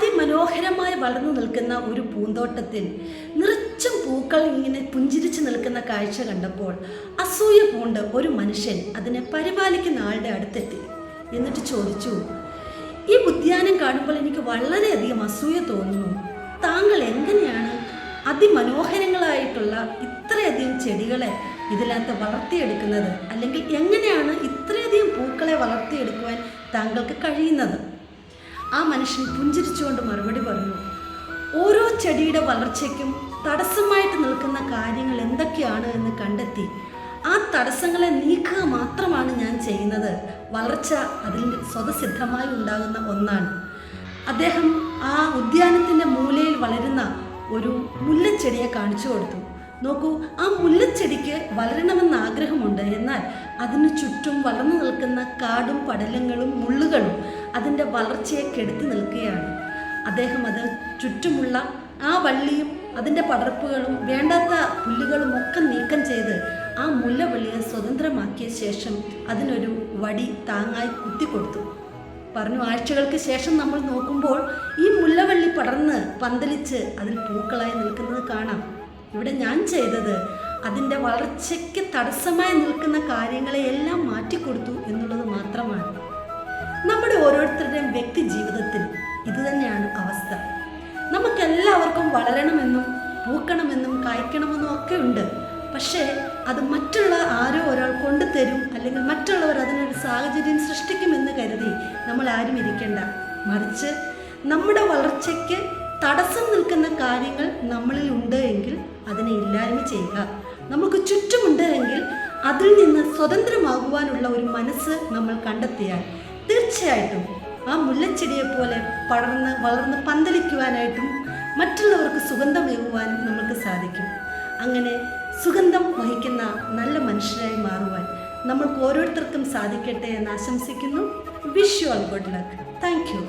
അതിമനോഹരമായി വളർന്നു നിൽക്കുന്ന ഒരു പൂന്തോട്ടത്തിൽ നിറച്ചും പൂക്കൾ ഇങ്ങനെ പുഞ്ചിരിച്ചു നിൽക്കുന്ന കാഴ്ച കണ്ടപ്പോൾ അസൂയ പൂണ്ട് ഒരു മനുഷ്യൻ അതിനെ പരിപാലിക്കുന്ന ആളുടെ അടുത്തെത്തി. എന്നിട്ട് ചോദിച്ചു, ഈ ഉദ്യാനം കാണുമ്പോൾ എനിക്ക് വളരെയധികം അസൂയ തോന്നുന്നു. താങ്കൾ എങ്ങനെയാണ് അതിമനോഹരങ്ങളായിട്ടുള്ള ഇത്രയധികം ചെടികളെ ഇതിനകത്ത് വളർത്തിയെടുക്കുന്നത്? അല്ലെങ്കിൽ എങ്ങനെയാണ് ഇത്രയധികം പൂക്കളെ വളർത്തിയെടുക്കുവാൻ താങ്കൾക്ക് കഴിയുന്നത്? ആ മനുഷ്യൻ പുഞ്ചിരിച്ചുകൊണ്ട് മറുപടി പറഞ്ഞു, ഓരോ ചെടിയുടെ വളർച്ചയ്ക്കും തടസ്സമായിട്ട് നിൽക്കുന്ന കാര്യങ്ങൾ എന്തൊക്കെയാണ് എന്ന് കണ്ടെത്തി ആ തടസ്സങ്ങളെ നീക്കുക മാത്രമാണ് ഞാൻ ചെയ്യുന്നത്. വളർച്ച അതിൽ സ്വതസിദ്ധമായി ഉണ്ടാകുന്ന ഒന്നാണ്. അദ്ദേഹം ആ ഉദ്യാനത്തിൻ്റെ മൂലയിൽ വളരുന്ന ഒരു മുല്ലച്ചെടിയെ കാണിച്ചു കൊടുത്തു. നോക്കൂ, ആ മുല്ലച്ചെടിക്ക് വളരണമെന്ന് ആഗ്രഹമുണ്ട്. എന്നാൽ അതിനു ചുറ്റും വളർന്നു നിൽക്കുന്ന കാടും പടലങ്ങളും മുള്ളുകളും അതിൻ്റെ വളർച്ചയെ കെടുത്തി നിൽക്കുകയാണ്. അദ്ദേഹം അത് ചുറ്റുമുള്ള ആ വള്ളിയും അതിൻ്റെ പടർപ്പുകളും വേണ്ടാത്ത പുല്ലുകളും ഒക്കെ നീക്കം ചെയ്ത് ആ മുല്ലവള്ളിയെ സ്വതന്ത്രമാക്കിയ ശേഷം അതിനൊരു വടി താങ്ങായി കുത്തിക്കൊടുത്തു. പറഞ്ഞു, ആഴ്ചകൾക്ക് ശേഷം നമ്മൾ നോക്കുമ്പോൾ ഈ മുല്ലവള്ളി പടർന്ന് പന്തലിച്ച് അതിൽ പൂക്കളായി നിൽക്കുന്നത് കാണാം. ഇവിടെ ഞാൻ ചെയ്തത് അതിൻ്റെ വളർച്ചയ്ക്ക് തടസ്സമായി നിൽക്കുന്ന കാര്യങ്ങളെ എല്ലാം മാറ്റിക്കൊടുത്തു എന്നുള്ളത് മാത്രമാണ്. നമ്മുടെ ഓരോരുത്തരുടെയും വ്യക്തി ജീവിതത്തിൽ ഇതുതന്നെയാണ് അവസ്ഥ. നമുക്കെല്ലാവർക്കും വളരണമെന്നും പൂക്കണമെന്നും കായ്ക്കണമെന്നും ഒക്കെ ഉണ്ട്. പക്ഷേ അത് മറ്റുള്ള ആരോ ഒരാൾ കൊണ്ടുതരും, അല്ലെങ്കിൽ മറ്റുള്ളവർ അതിനൊരു സാഹചര്യം സൃഷ്ടിക്കുമെന്ന് കരുതി നമ്മൾ ആരും ഇരിക്കേണ്ട. മറിച്ച് നമ്മുടെ വളർച്ചയ്ക്ക് തടസ്സം നിൽക്കുന്ന കാര്യങ്ങൾ നമ്മളിൽ ഉണ്ട് എങ്കിൽ അതിനെ ഇല്ലായ്മ ചെയ്യുക. നമുക്ക് ചുറ്റുമുണ്ട് എങ്കിൽ അതിൽ നിന്ന് സ്വതന്ത്രമാകുവാനുള്ള ഒരു മനസ്സ് നമ്മൾ കണ്ടെത്തിയാൽ തീർച്ചയായിട്ടും ആ മുല്ലച്ചെടിയെപ്പോലെ വളർന്ന് പന്തലിക്കുവാനായിട്ടും മറ്റുള്ളവർക്ക് സുഗന്ധമേകുവാനും നമുക്ക് സാധിക്കും. അങ്ങനെ സുഗന്ധം വഹിക്കുന്ന നല്ല മനുഷ്യരായി മാറുവാൻ നമ്മൾക്ക് ഓരോരുത്തർക്കും സാധിക്കട്ടെ എന്ന് ആശംസിക്കുന്നു. Wish you all good luck. Thank you.